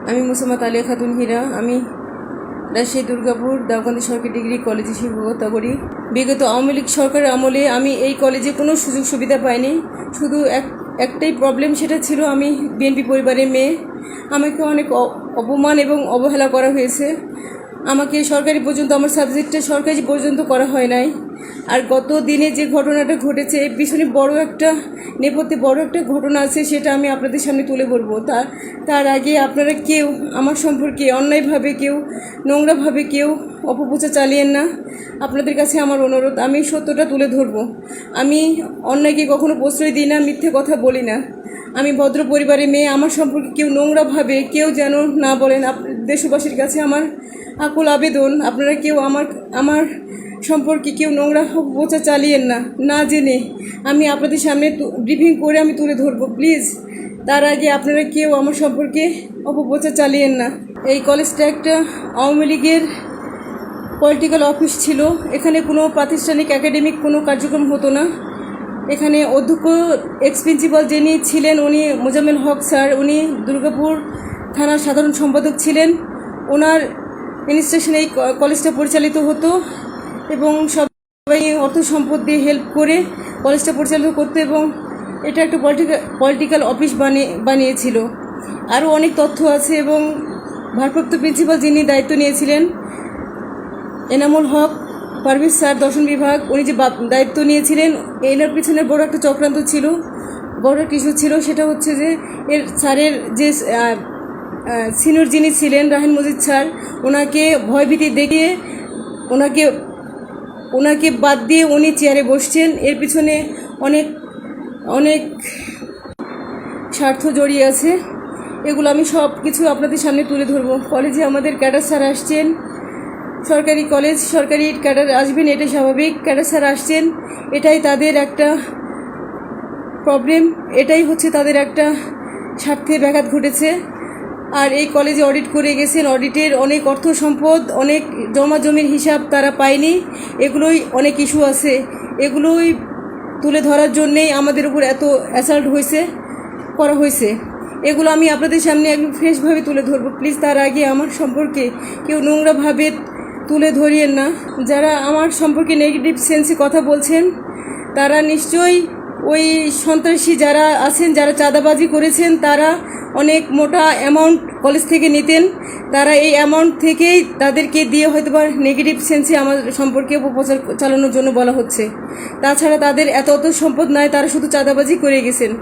আমি মোসাম্মদ আলিয়া খাতুন হীরা। আমি রাজশাহী দুর্গাপুর দাউকান্দি সরকারি ডিগ্রি কলেজে শিক্ষকতা করি। বিগত আওয়ামী লীগ সরকারের আমলে আমি এই কলেজে কোনো সুযোগ সুবিধা পাইনি। শুধু একটাই প্রবলেম, সেটা ছিল আমি বিএনপি পরিবারের মেয়ে। আমাকে অনেক অপমান এবং অবহেলা করা হয়েছে। আমাকে সরকারি পর্যন্ত, আমার সাবজেক্টটা সরকারি পর্যন্ত করা হয় নাই। আর গত দিনে যে ঘটনাটা ঘটেছে, এর পিছনে নেপথ্যে বড় একটা ঘটনা আছে, সেটা আমি আপনাদের সামনে তুলে ধরবো। তার আগে আপনারা কেউ আমার সম্পর্কে অন্যায়ভাবে, কেউ নোংরাভাবে কেউ অপপ্রচার চালিয়েন না। আপনাদের কাছে আমার অনুরোধ, আমি সত্যটা তুলে ধরবো। আমি অন্যায়কে কখনো প্রশ্রয় দিই না, মিথ্যে কথা বলি না। আমি ভদ্র পরিবারের মেয়ে। আমার সম্পর্কে কেউ নোংরাভাবে কেউ যেন না বলেন। দেশবাসীর কাছে আমার আকুল আবেদন, আপনারা কেউ আমার সম্পর্কে কেউ নোংরা প্রচার চালিয়েন না। না জেনে আমি আপনাদের সামনে ব্রিফিং করে আমি তুলে ধরবো, প্লিজ। তার আগে আপনারা কেউ আমার সম্পর্কে অপপ্রচার চালিয়েন না। এই কলেজটা একটা আওয়ামী লীগের পলিটিক্যাল অফিস ছিল। এখানে কোনো প্রাতিষ্ঠানিক একাডেমিক কোনো কার্যক্রম হতো না। এখানে অধ্যক্ষ এক্স প্রিন্সিপাল যিনি ছিলেন, উনি মোজাম্মেল হক স্যার। উনি দুর্গাপুর থানার সাধারণ সম্পাদক ছিলেন। ওনার ইনস্ট্রাকশনে এই কলেজটা পরিচালিত হতো এবং সবাই অর্থ সম্পদ দিয়ে হেল্প করে কলেজটা পরিচালিত করতো এবং এটা একটা পলিটিক্যাল অফিস বানিয়েছিল। আরও অনেক তথ্য আছে এবং ভারপ্রাপ্ত প্রিন্সিপাল যিনি দায়িত্ব নিয়েছিলেন, এনামুল হক পারভেজ স্যার, দর্শন বিভাগ, উনি যে দায়িত্ব নিয়েছিলেন, এনার পিছনে বড় একটা চক্রান্ত ছিল, বড় কিছু ছিল। সেটা হচ্ছে যে স্যারের যে সিনিয়র যিনি ছিলেন রাহিন মজিদ স্যার, ওনাকে ভয়ভীতি দেখিয়ে ওনাকে বাদ দিয়ে উনি চেয়ারে বসছেন। এর পিছনে অনেক অনেক স্বার্থ জড়িয়ে আছে। এগুলো আমি সব কিছু আপনাদের সামনে তুলে ধরবো। কলেজে আমাদের ক্যাডার স্যার আসছেন, সরকারি কলেজ, সরকারি ক্যাডার আসবেন, এটা স্বাভাবিক। ক্যাডার স্যার আসছেন, এটাই তাদের একটা প্রবলেম, এটাই হচ্ছে তাদের একটা স্বার্থে ব্যাঘাত ঘটেছে। আর এই কলেজে অডিট করে গেছেন, অডিটের অনেক অর্থ সম্পদ, অনেক জমা জমির হিসাব তারা পায়নি। এগুলোই অনেক ইস্যু আছে। এগুলোই তুলে ধরার জন্যেই আমাদের উপর এত অ্যাসাল্ট করা হয়েছে। এগুলো আমি আপনাদের সামনে একদম ফ্রেশভাবে তুলে ধরবো, প্লিজ। তার আগে আমার সম্পর্কে কেউ নোংরাভাবে তুলে ধরিয়েন না। যারা আমার সম্পর্কে নেগেটিভ সেন্সে কথা বলছেন, তারা নিশ্চয়ই ওই সন্ত্রাসী যারা আছেন, যারা চাঁদাবাজি করেছেন, তারা অনেক মোটা অ্যামাউন্ট কলেজ থেকে নিতেন। তারা এই অ্যামাউন্ট থেকেই তাদেরকে দিয়ে হয়তো বা নেগেটিভ সেন্সে আমার সম্পর্কে অপপ্রচার চালানোর জন্য বলা হচ্ছে। তাছাড়া তাদের এত সম্পদ নয়, তারা শুধু চাঁদাবাজি করে গেছেন।